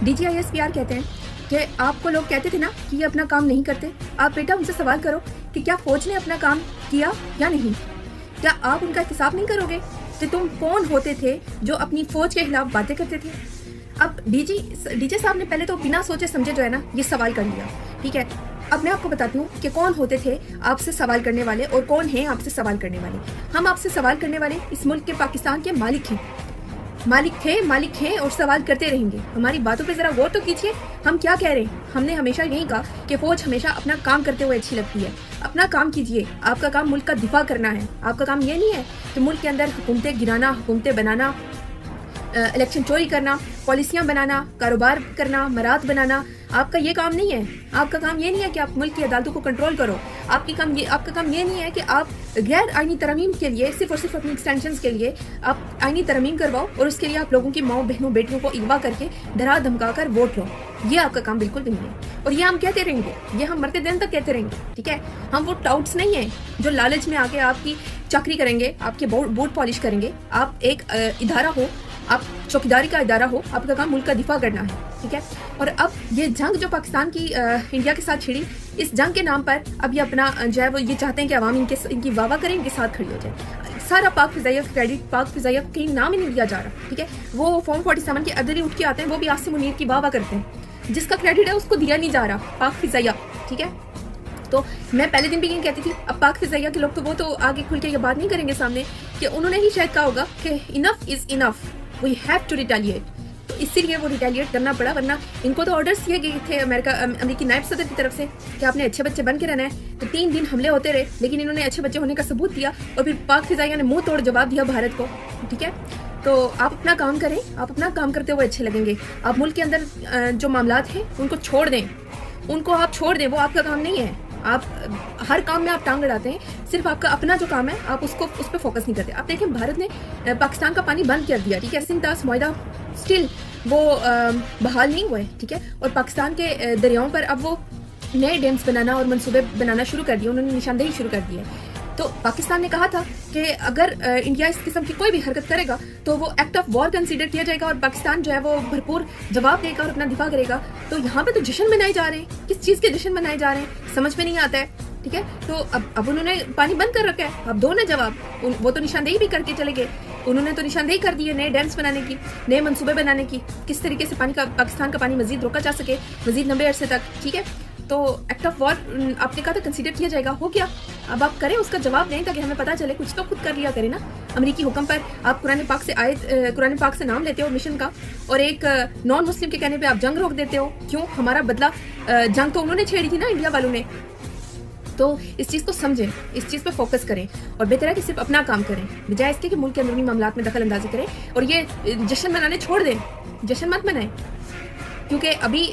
DGISPR کہتے ہیں کہ آپ کو لوگ کہتے تھے نا کہ یہ اپنا کام نہیں کرتے. آپ بیٹا ان سے سوال کرو کہ کیا فوج نے اپنا کام کیا یا نہیں. کیا آپ ان کا احتساب نہیں کرو گے کہ تم کون ہوتے تھے جو اپنی فوج کے خلاف باتیں کرتے تھے؟ اب ڈی جے صاحب نے پہلے تو بنا سوچے سمجھے جو ہے نا یہ سوال کر لیا. ٹھیک ہے, اب میں آپ کو بتاتی ہوں کہ کون ہوتے تھے آپ سے سوال کرنے والے اور کون ہیں آپ سے سوال کرنے والے. ہم آپ سے سوال کرنے والے اس ملک کے پاکستان کے مالک ہیں, مالک ہیں اور سوال کرتے رہیں گے. ہماری باتوں پہ ذرا غور تو کیجیے, ہم کیا کہہ رہے ہیں. ہم نے ہمیشہ یہی کہا کہ فوج ہمیشہ اپنا کام کرتے ہوئے اچھی لگتی ہے. اپنا کام کیجیے, آپ کا کام ملک کا دفاع کرنا ہے. آپ کا کام یہ نہیں ہے کہ ملک کے اندر حکومتیں گرانا, حکومتیں بنانا, الیکشن چوری کرنا, پالیسیاں بنانا, کاروبار کرنا, مراد بنانا. آپ کا یہ کام نہیں ہے. آپ کا کام یہ نہیں ہے کہ آپ ملک کی عدالتوں کو کنٹرول کرو. آپ کا کام یہ نہیں ہے کہ آپ غیر آئینی ترمیم کے لیے صرف اور صرف اپنی ایکسٹینشنز کے لیے آپ آئینی ترمیم کرواؤ اور اس کے لیے آپ لوگوں کی ماؤں بہنوں بیٹیوں کو اغوا کر کے ڈرا دھمکا کر ووٹ لو. یہ آپ کا کام بالکل بھی نہیں ہے اور یہ ہم کہتے رہیں گے, یہ ہم مرتے دن تک کہتے رہیں گے. ٹھیک ہے, ہم وہ ٹاؤٹس نہیں ہیں جو لالچ میں آ کے آپ کی چاکری کریں گے, آپ کے بوٹ پالش کریں گے. آپ ایک ادارہ ہو, آپ چوکیداری کا ادارہ ہو, آپ کا کام ملک کا دفاع کرنا ہے. ٹھیک ہے, اور اب یہ جنگ جو پاکستان کی انڈیا کے ساتھ چھڑی, اس جنگ کے نام پر اب یہ اپنا جو ہے وہ یہ چاہتے ہیں کہ عوام ان کی واہ واہ کریں, ان کے ساتھ کھڑی ہو جائے. سارا پاک فضائیہ کریڈٹ پاک فضائیہ کو کہیں نام ہی نہیں دیا جا رہا. ٹھیک ہے, وہ فارم 47 کے ادھر ہی اٹھ کے آتے ہیں, وہ بھی عاصم منیر کی واہ واہ کرتے ہیں. جس کا کریڈٹ ہے اس کو دیا نہیں جا رہا, پاک فضائیہ. ٹھیک ہے, تو میں پہلے دن بھی یہ کہتی تھی, اب پاک فضائیہ کے لوگ تو وہ تو آگے کھل کے یہ بات نہیں کریں گے سامنے کہ انہوں نے ہی شاید کہا ہوگا کہ انف از انف, وی ہیو ٹو ریٹیلیٹ. تو اسی لیے وہ ریٹیلیٹ کرنا پڑا, ورنہ ان کو تو آرڈرز دیے گئے تھے امریکی نائب صدر کی طرف سے کہ آپ نے اچھے بچے بن کے رہنا ہے. تو 3 دن حملے ہوتے رہے, لیکن انہوں نے اچھے بچے ہونے کا ثبوت دیا اور پھر پاک فضائیہ نے منہ توڑ جواب دیا بھارت کو. ٹھیک ہے, تو آپ اپنا کام کریں, آپ اپنا کام کرتے ہوئے اچھے لگیں گے. آپ ملک کے اندر جو معاملات ہیں ان کو چھوڑ دیں, ان کو آپ چھوڑ دیں, وہ آپ کا کام نہیں ہے. آپ ہر کام میں آپ ٹانگ لڑاتے ہیں, صرف آپ کا اپنا جو کام ہے آپ اس پہ فوکس نہیں کرتے. آپ دیکھیں بھارت نے پاکستان کا پانی بند کر دیا. ٹھیک ہے, سندھ تاس معاہدہ اسٹل وہ بحال نہیں ہوئے. ٹھیک ہے, اور پاکستان کے دریاؤں پر اب وہ نئے ڈیمز بنانا اور منصوبے بنانا شروع کر دیے, انہوں نے نشاندہی شروع کر دی ہے. تو پاکستان نے کہا تھا کہ اگر انڈیا اس قسم کی کوئی بھی حرکت کرے گا تو وہ ایکٹ آف وار کنسیڈر کیا جائے گا اور پاکستان جو ہے وہ بھرپور جواب دے گا اور اپنا دفاع کرے گا. تو یہاں پہ تو جشن منائے جا رہے ہیں, کس چیز کے جشن منائے جا رہے ہیں سمجھ میں نہیں آتا ہے. ٹھیک ہے, تو اب انہوں نے پانی بند کر رکھا ہے, اب دو نے جواب, وہ تو نشاندہی بھی کر کے چلے گئے. انہوں نے تو نشاندہی کر دی ہے نئے ڈیمز بنانے کی, نئے منصوبے بنانے کی, کس طریقے سے پاکستان کا پانی مزید روکا جا سکے, مزید لمبے عرصے تک. ٹھیک ہے, تو ایکٹ آف وار آپ نے کہا تھا کنسیڈر کیا جائے گا, ہو گیا. اب آپ کریں, اس کا جواب دیں تاکہ ہمیں پتہ چلے. کچھ تو خود کر لیا کریں نا. امریکی حکم پر آپ قرآن پاک سے نام لیتے ہو مشن کا, اور ایک نان مسلم کے کہنے پہ آپ جنگ روک دیتے ہو. کیوں؟ ہمارا بدلہ جنگ تو انہوں نے چھیڑی تھی نا, انڈیا والوں نے. تو اس چیز کو سمجھیں, اس چیز پہ فوکس کریں, اور بہتر ہے کہ صرف اپنا کام کریں بجائے اس کے کہ ملک کے اندرونی معاملات میں دخل اندازی کریں. اور یہ جشن منانے چھوڑ دیں, جشن مت منائیں, کیونکہ ابھی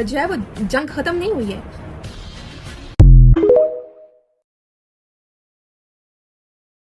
جو ہے وہ جنگ ختم نہیں ہوئی ہے.